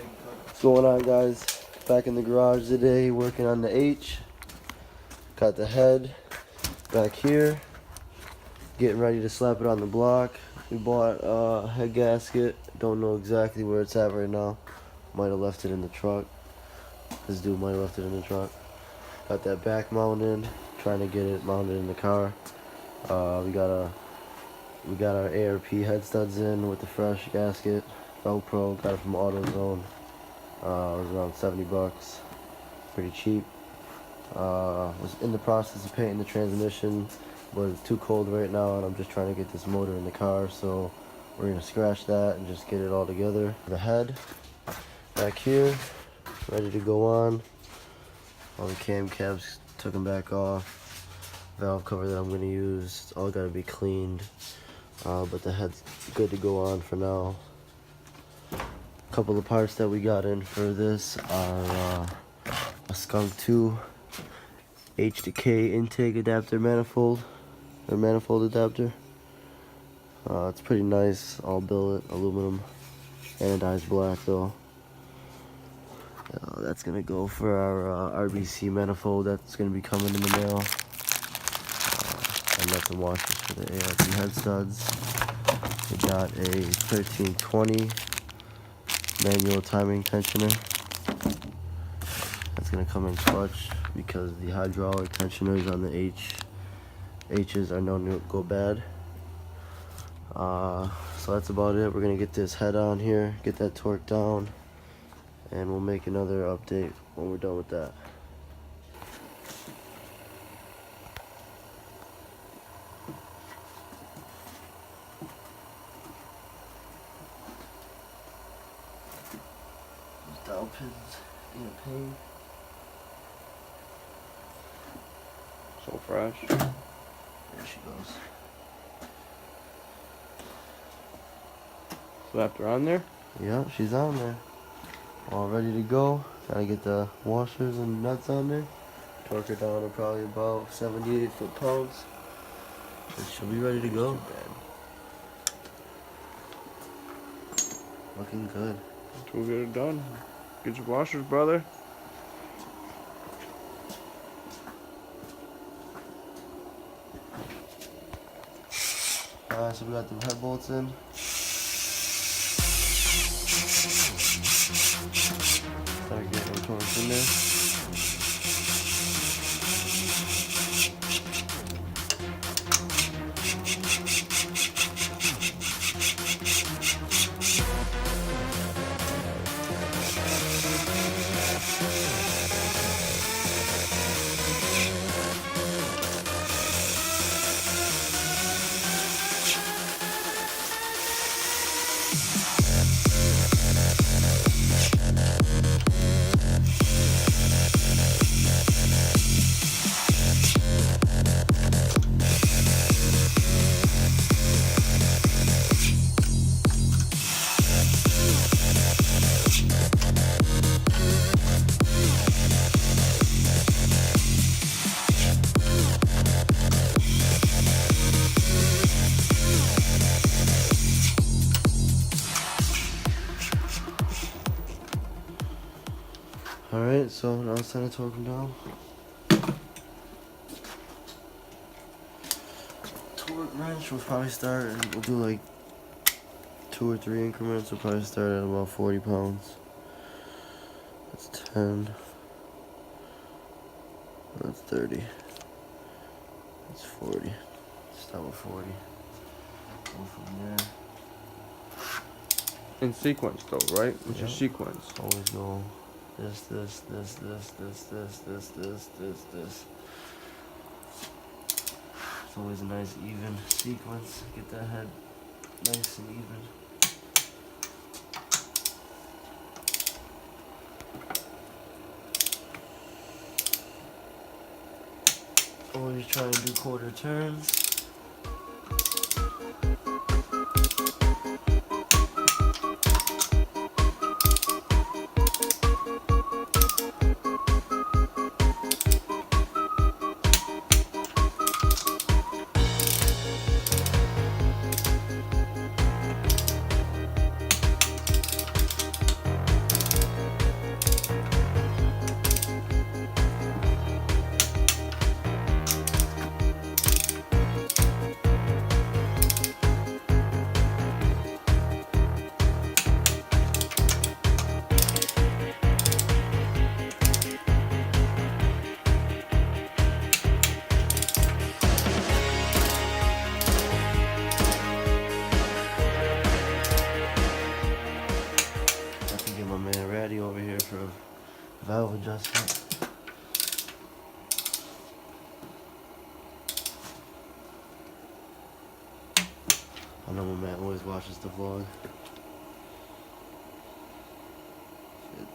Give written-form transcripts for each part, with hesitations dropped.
What's going on, guys? Back in the garage today working on the H. Got the head back here, getting ready to slap it on the block. We bought a head gasket. Don't know exactly where it's at right now. Might have left it in the truck. This dude might have left it in the truck. Got that back mount in, trying to get it mounted in the car. We got our ARP head studs in with the fresh gasket. Velcro, got it from AutoZone. It was around 70 bucks, pretty cheap. Was in the process of painting the transmission, but it's too cold right now and I'm just trying to get this motor in the car, so we're gonna scratch that and just get it all together. The head back here, ready to go on. All the cam caps, took them back off. Valve cover that I'm gonna use, it's all gotta be cleaned, but the head's good to go on for now. A couple of parts that we got in for this are a Skunk 2 H2K intake adapter manifold, or manifold adapter. It's pretty nice, all billet, aluminum, anodized black though. That's gonna go for our RBC manifold that's gonna be coming in the mail. I left the washers for the ARP head studs. We got a 1320 manual timing tensioner. That's gonna come in clutch because the hydraulic tensioners on the H's are known to go bad. So that's about it. We're gonna get this head on here, get that torque down, and we'll make another update when we're done with that. Dowel pins in a pain. So fresh. There she goes. Slapped her on there? Yeah, she's on there. All ready to go. Gotta get the washers and nuts on there. Torque her down to probably about 78 foot-pounds. And she'll be ready to go. Looking good. We'll get it done. Get your washers, brother. Alright, so we got the head bolts in. Start getting the torques in there. Alright, so now it's time to torque them down. Torque wrench, we'll probably start, and we'll do like 2 or 3 increments. We'll probably start at about 40 pounds. That's 10. That's 30. That's 40. Start with 40. Go from there. In sequence though, right? What's your Yeah. sequence? Always go this. It's always a nice even sequence. Get that head nice and even. Always try and do quarter turns. Patty over here for valve adjustment. I know my man always watches the vlog.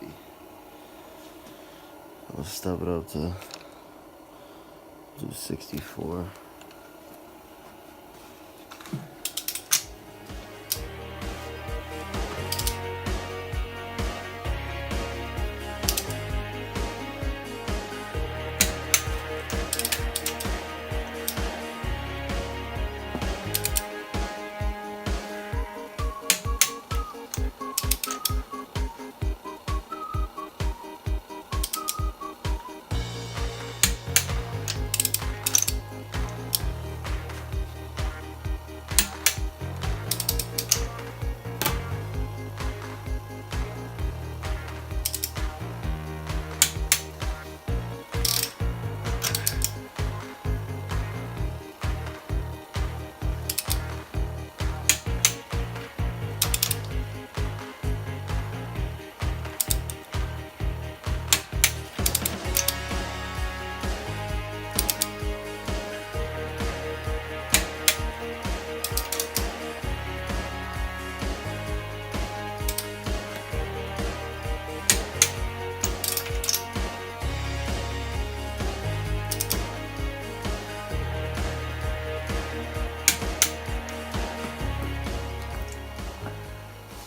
50. I'll step it up to do 64.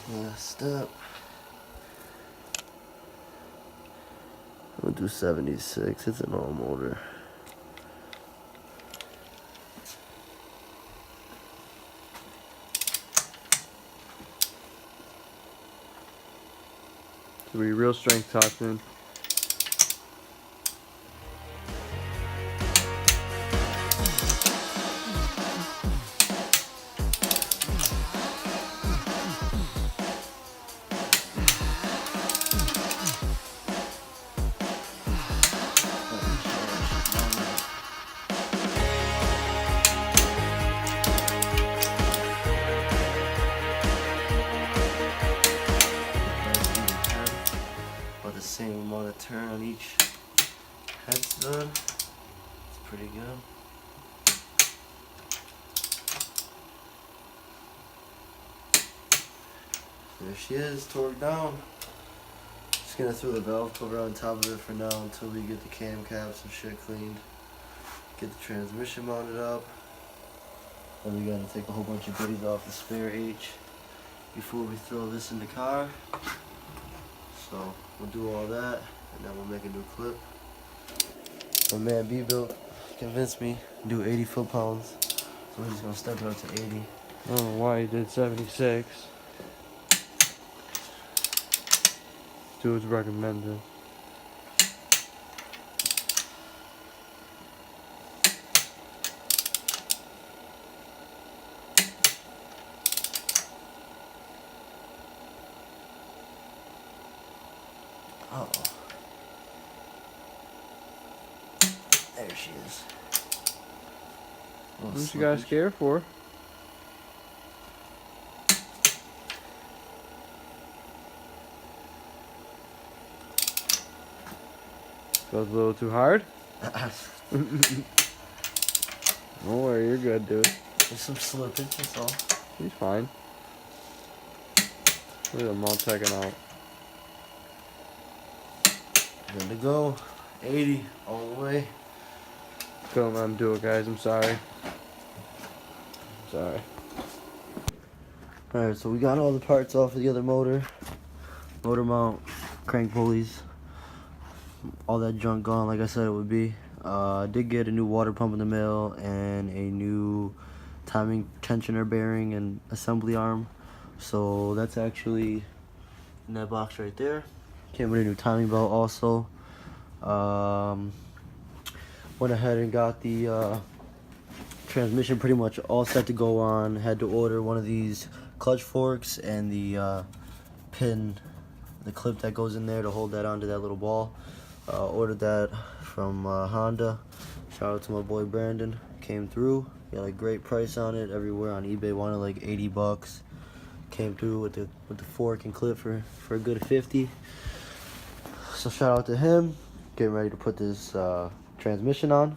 Last step. I'm gonna do 76. It's an all motor. To be real strength topped in. About the same amount of turn on each head stud. It's pretty good. There she is, torqued down. Just gonna throw the valve cover on top of it for now until we get the cam caps and shit cleaned. Get the transmission mounted up. Then we gotta take a whole bunch of goodies off the spare H before we throw this in the car. So we'll do all that and then we'll make a new clip. My man B-Built convinced me to do 80 foot-pounds. So we're just gonna step it up to 80. I don't know why he did 76. Dude's recommended. Uh-oh. There she is. What you guys scared for? Goes a little too hard? Don't worry, you're good, dude. There's some slippage, that's all. He's fine. Look at him all checking out. Good to go. 80 all the way. Don't let him do it, guys. I'm sorry. Sorry. Alright, so we got all the parts off of the other motor. Motor mount, crank pulleys, all that junk gone like I said it would be. I did get a new water pump in the mail and a new timing tensioner bearing and assembly arm. So that's actually in that box right there. Came with a new timing belt also. Went ahead and got the transmission pretty much all set to go on. Had to order one of these clutch forks and the pin, the clip that goes in there to hold that onto that little ball. Ordered that from Honda. Shout out to my boy Brandon. Came through. Got a great price on it. Everywhere on eBay wanted like 80 bucks. Came through with the fork and clip for a good 50. So shout out to him. Getting ready to put this transmission on.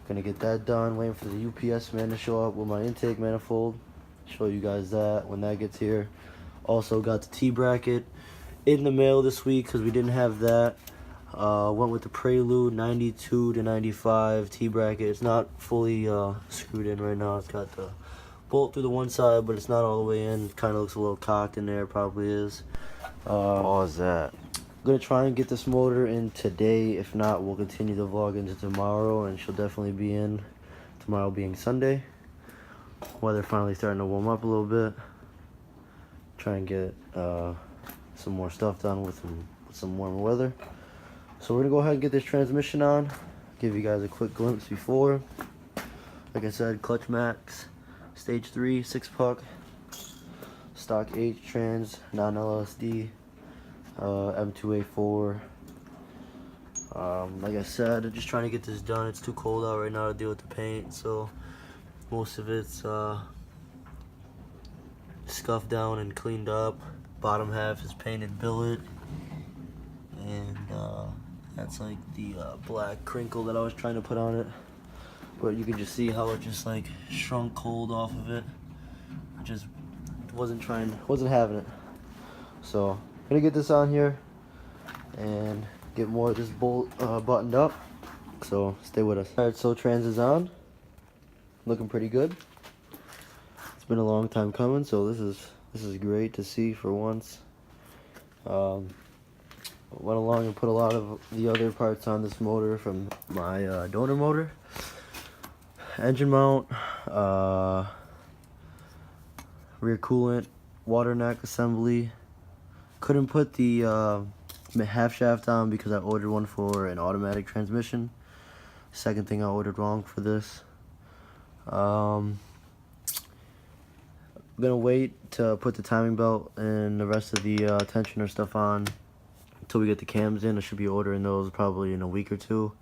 Gonna get that done. Waiting for the UPS man to show up with my intake manifold. Show you guys that when that gets here. Also got the T-bracket in the mail this week because we didn't have that. Went with the Prelude 92 to 95 T-bracket. It's not fully screwed in right now. It's got the bolt through the one side, but it's not all the way in. Kind of looks a little cocked in there. Probably is. Pause that. I'm gonna try and get this motor in today. If not, we'll continue the vlog into tomorrow, and she'll definitely be in tomorrow, being Sunday. Weather finally starting to warm up a little bit. Try and get some more stuff done with some warmer weather. So we're gonna go ahead and get this transmission on. Give you guys a quick glimpse before. Like I said, clutch max, stage 3, 6-puck, stock H trans, non-LSD. M2A4. Like I said, just trying to get this done. It's too cold out right now to deal with the paint, so most of it's scuffed down and cleaned up. Bottom half is painted billet, and that's like the black crinkle that I was trying to put on it. But you can just see how it just like shrunk cold off of it. Just wasn't having it. So gonna get this on here and get more of this bolt buttoned up. So stay with us. Alright, so trans is on. Looking pretty good. It's been a long time coming, so this is great to see for once. Went along and put a lot of the other parts on this motor from my donor motor. Engine mount, rear coolant, water neck assembly. Couldn't put the half shaft on because I ordered one for an automatic transmission. Second thing I ordered wrong for this. I'm gonna wait to put the timing belt and the rest of the tensioner stuff on until we get the cams in. I should be ordering those probably in a week or two.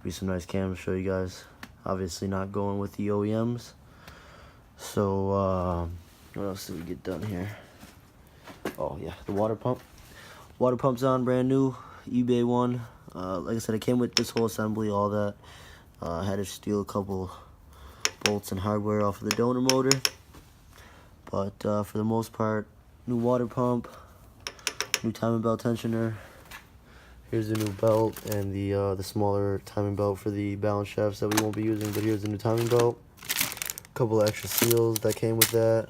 Be some nice cams to show you guys. Obviously not going with the OEMs. So what else did we get done here? Oh yeah, the water pump. Water pump's on, brand new, eBay one. Like I said, it came with this whole assembly, all that. I had to steal a couple bolts and hardware off of the donor motor. But for the most part, new water pump, new timing belt tensioner. Here's the new belt and the smaller timing belt for the balance shafts that we won't be using, but here's the new timing belt. A couple of extra seals that came with that.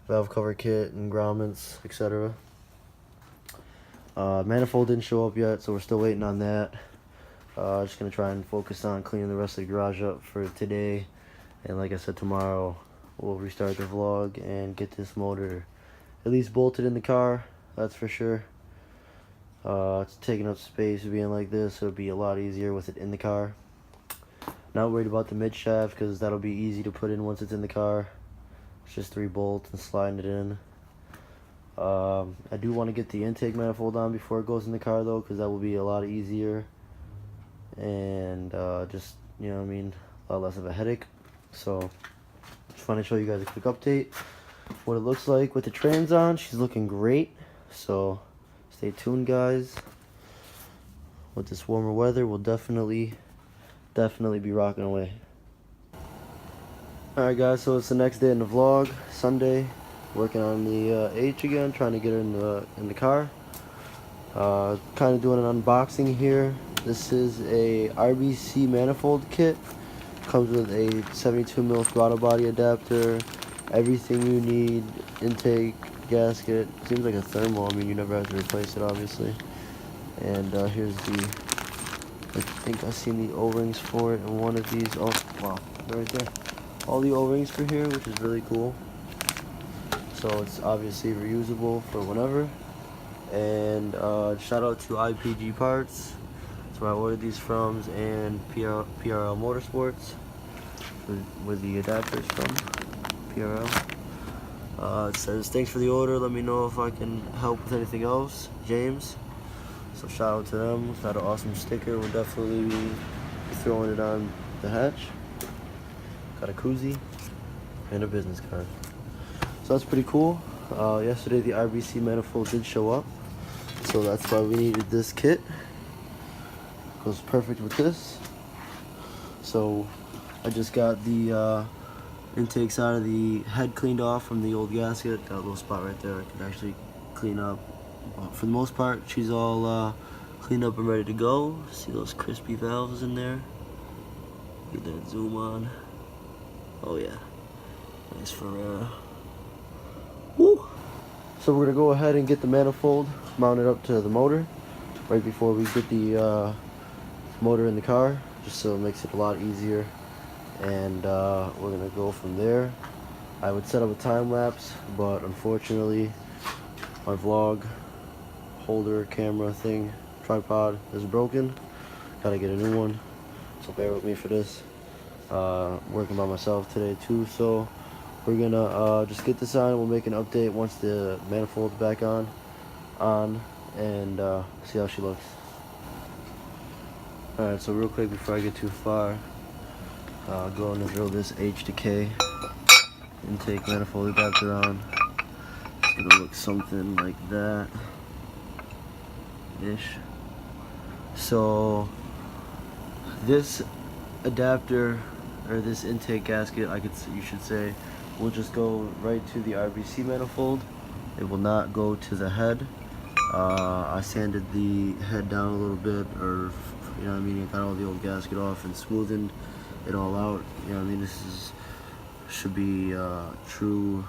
Valve cover kit and grommets, etc. Manifold didn't show up yet, so we're still waiting on that. Just gonna try and focus on cleaning the rest of the garage up for today, and like I said, tomorrow we'll restart the vlog and get this motor at least bolted in the car. That's for sure. It's taking up space being like this, so it'll be a lot easier with it in the car. Not worried about the mid shaft because that'll be easy to put in once it's in the car. It's just 3 bolts and sliding it in. I do want to get the intake manifold on before it goes in the car though, because that will be a lot easier and just, you know what I mean, a lot less of a headache. So just want to show you guys a quick update what it looks like with the trans on. She's looking great, so stay tuned guys. With this warmer weather, we'll definitely be rocking away. Alright guys, so it's the next day in the vlog, Sunday. Working on the H again, trying to get her in the car. Kind of doing an unboxing here. This is a RBC manifold kit. Comes with a 72mm throttle body adapter, everything you need, intake, gasket. Seems like a thermal, I mean you never have to replace it obviously. And here's I think I've seen the O-rings for it in one of these. Oh wow, right there. All the O-rings for here, which is really cool. So it's obviously reusable for whenever. And shout out to IPG Parts. That's where I ordered these from, and PRL Motorsports with the adapters from PRL. It says thanks for the order, let me know if I can help with anything else, James. So shout out to them. Got an awesome sticker. We'll definitely be throwing it on the hatch. Got a koozie and a business card. So that's pretty cool. Yesterday the RBC manifold did show up. So that's why we needed this kit. Goes perfect with this. So I just got the intakes out of the head cleaned off from the old gasket. Got a little spot right there I could actually clean up. But for the most part, she's all cleaned up and ready to go. See those crispy valves in there? Get that zoom on. Oh yeah, nice for woo. So we're gonna go ahead and get the manifold mounted up to the motor right before we get the motor in the car, just so it makes it a lot easier. And we're gonna go from there. I would set up a time lapse, but unfortunately my vlog holder camera thing tripod is broken. Gotta get a new one, so bear with me for this. Working by myself today too, so we're gonna just get this on. We'll make an update once the manifold's back on and see how she looks. Alright, so real quick before I get too far, going to drill this H2K intake manifold adapter on. It's gonna look something like that ish. So this adapter, or this intake gasket, you should say, will just go right to the RBC manifold. It will not go to the head. I sanded the head down a little bit, or you know what I mean, I got all the old gasket off and smoothened it all out. You know what I mean, should be a true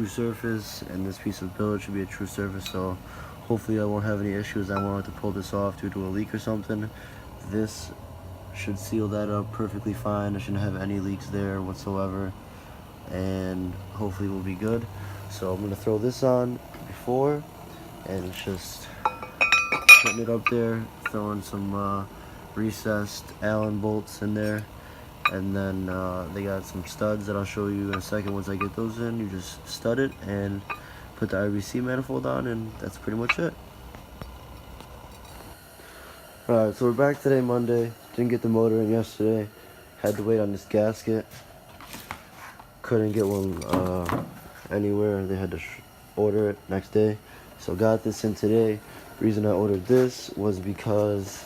surface, and this piece of billet should be a true surface, so hopefully I won't have any issues. I won't have to pull this off due to a leak or something. This should seal that up perfectly fine. I shouldn't have any leaks there whatsoever, and hopefully we'll be good. So I'm gonna throw this on before, and it's just putting it up there, throwing some recessed Allen bolts in there, and then they got some studs that I'll show you in a second. Once I get those in, you just stud it and put the RBC manifold on, and that's pretty much it. Alright, so we're back today, Monday. Didn't get the motor in yesterday. Had to wait on this gasket. Couldn't get one anywhere. They had to order it next day. So got this in today. Reason I ordered this was because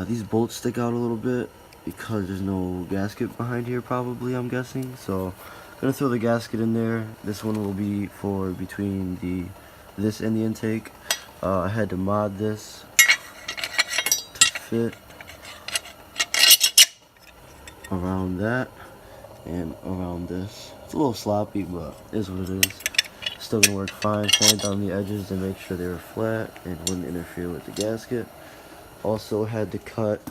these bolts stick out a little bit because there's no gasket behind here, probably, I'm guessing. So I'm gonna throw the gasket in there. This one will be for between this and the intake. I had to mod this to fit around that and around this. It's a little sloppy, but it is what it is. Still gonna work fine. Sand down the edges to make sure they were flat and wouldn't interfere with the gasket. Also had to cut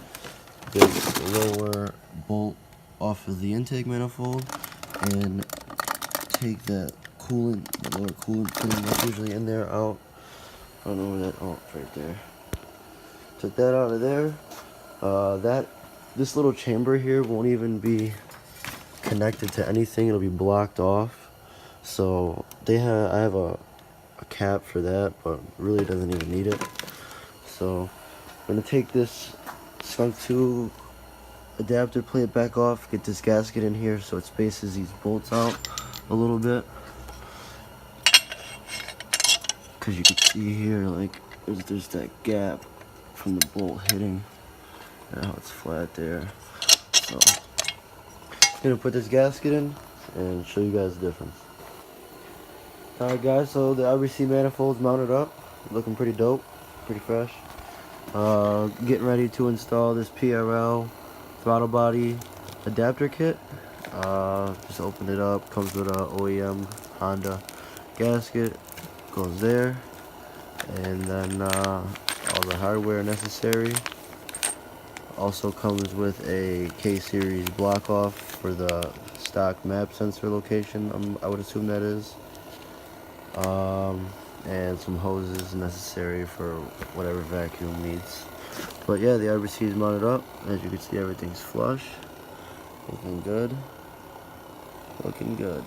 this lower bolt off of the intake manifold and take that coolant, the lower coolant pin that's usually in there, out. I don't know where that, oh, it's right there. Took that out of there. This little chamber here won't even be connected to anything. It'll be blocked off. So I have a cap for that, but really doesn't even need it. So I'm gonna take this Skunk 2 adapter, plate it back off, get this gasket in here so it spaces these bolts out a little bit. Cause you can see here, like, there's that gap from the bolt hitting. Now it's flat there. So I'm gonna put this gasket in and show you guys the difference. Alright guys, so the RBC manifold's mounted up, looking pretty dope, pretty fresh. Getting ready to install this PRL throttle body adapter kit. Just opened it up, comes with a OEM Honda gasket, goes there, and then all the hardware necessary. Also comes with a K-series block off for the stock map sensor location, I would assume that is. And some hoses necessary for whatever vacuum needs. But yeah, the RBC is mounted up. As you can see, everything's flush. Looking good. Looking good.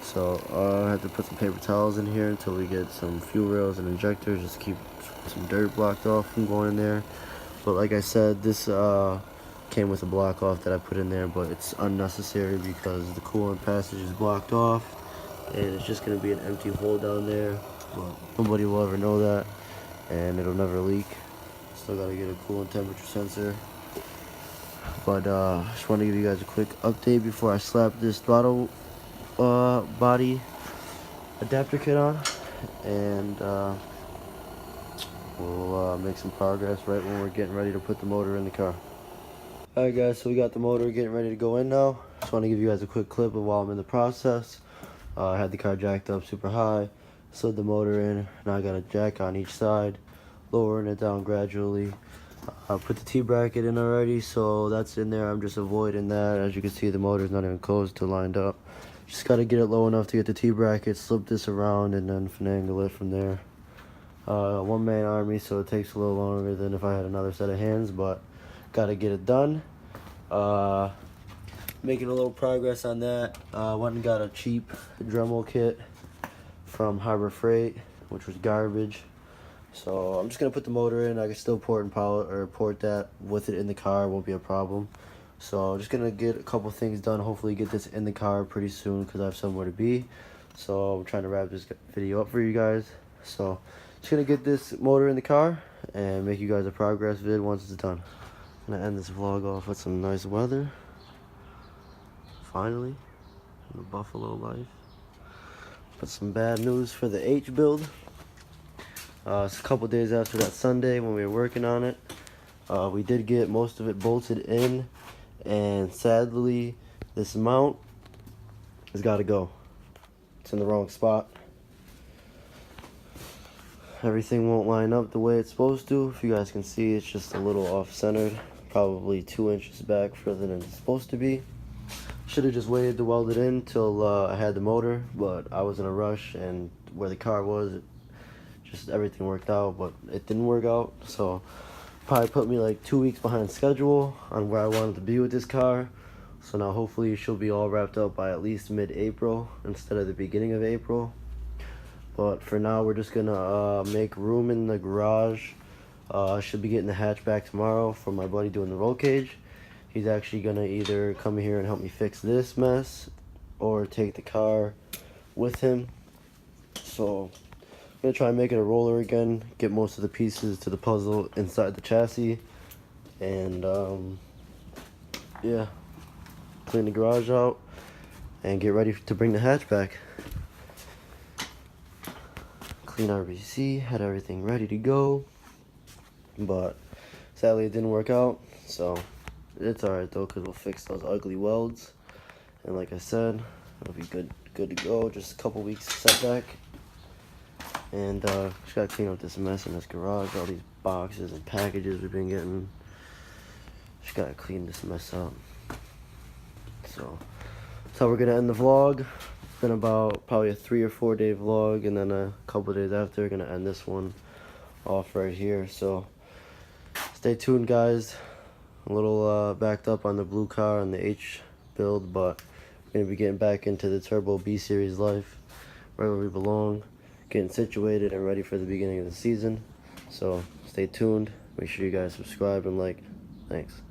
So I have to put some paper towels in here until we get some fuel rails and injectors, just to keep some dirt blocked off from going in there. But like I said, this came with a block off that I put in there, but it's unnecessary because the coolant passage is blocked off, and it's just going to be an empty hole down there but nobody will ever know that, and it'll never leak. Still gotta get a coolant temperature sensor. But just want to give you guys a quick update before I slap this throttle body adapter kit on, and we'll make some progress right when we're getting ready to put the motor in the car. Alright guys, so we got the motor getting ready to go in now. Just want to give you guys a quick clip of while I'm in the process. I had the car jacked up super high, slid the motor in, now I got a jack on each side, lowering it down gradually. I put the T-bracket in already, so that's in there. I'm just avoiding that. As you can see, the motor's not even close to lined up. Just got to get it low enough to get the T-bracket, slip this around, and then finagle it from there. One-man army, so it takes a little longer than if I had another set of hands, but got to get it done. Making a little progress on that. Went and got a cheap Dremel kit from Harbor Freight, which was garbage. So I'm just gonna put the motor in. I can still port that with it in the car. Won't be a problem. So I'm just gonna get a couple things done. Hopefully get this in the car pretty soon because I have somewhere to be. So I'm trying to wrap this video up for you guys. So just gonna get this motor in the car and make you guys a progress vid once it's done. I'm gonna end this vlog off with some nice weather. Finally, in the Buffalo life. But some bad news for the H build. It's a couple days after that Sunday when we were working on it. We did get most of it bolted in, and sadly, this mount has got to go. It's in the wrong spot. Everything won't line up the way it's supposed to. If you guys can see, it's just a little off-centered, probably 2 inches back further than it's supposed to be. Should have just waited to weld it in till I had the motor, but I was in a rush, and where the car was, just everything worked out, but it didn't work out. So probably put me like 2 weeks behind schedule on where I wanted to be with this car. So now hopefully she'll be all wrapped up by at least mid-April instead of the beginning of April. But for now, we're just gonna make room in the garage. I should be getting the hatchback tomorrow from my buddy doing the roll cage. He's actually gonna either come here and help me fix this mess or take the car with him. So I'm gonna try and make it a roller again, get most of the pieces to the puzzle inside the chassis, and yeah, clean the garage out and get ready to bring the hatchback. Clean RBC, had everything ready to go, but sadly it didn't work out. So it's alright though, because we'll fix those ugly welds, and like I said, it'll be good to go. Just a couple weeks setback. And just gotta clean up this mess in this garage, all these boxes and packages we've been getting. Just gotta clean this mess up. So that's how we're gonna end the vlog. It's been about probably a 3 or 4 day vlog, and then a couple days after, we're gonna end this one off right here. So stay tuned, guys. A little backed up on the blue car and the H build, but we're gonna be getting back into the Turbo B Series life, right where we belong, getting situated and ready for the beginning of the season. So stay tuned. Make sure you guys subscribe and like. Thanks.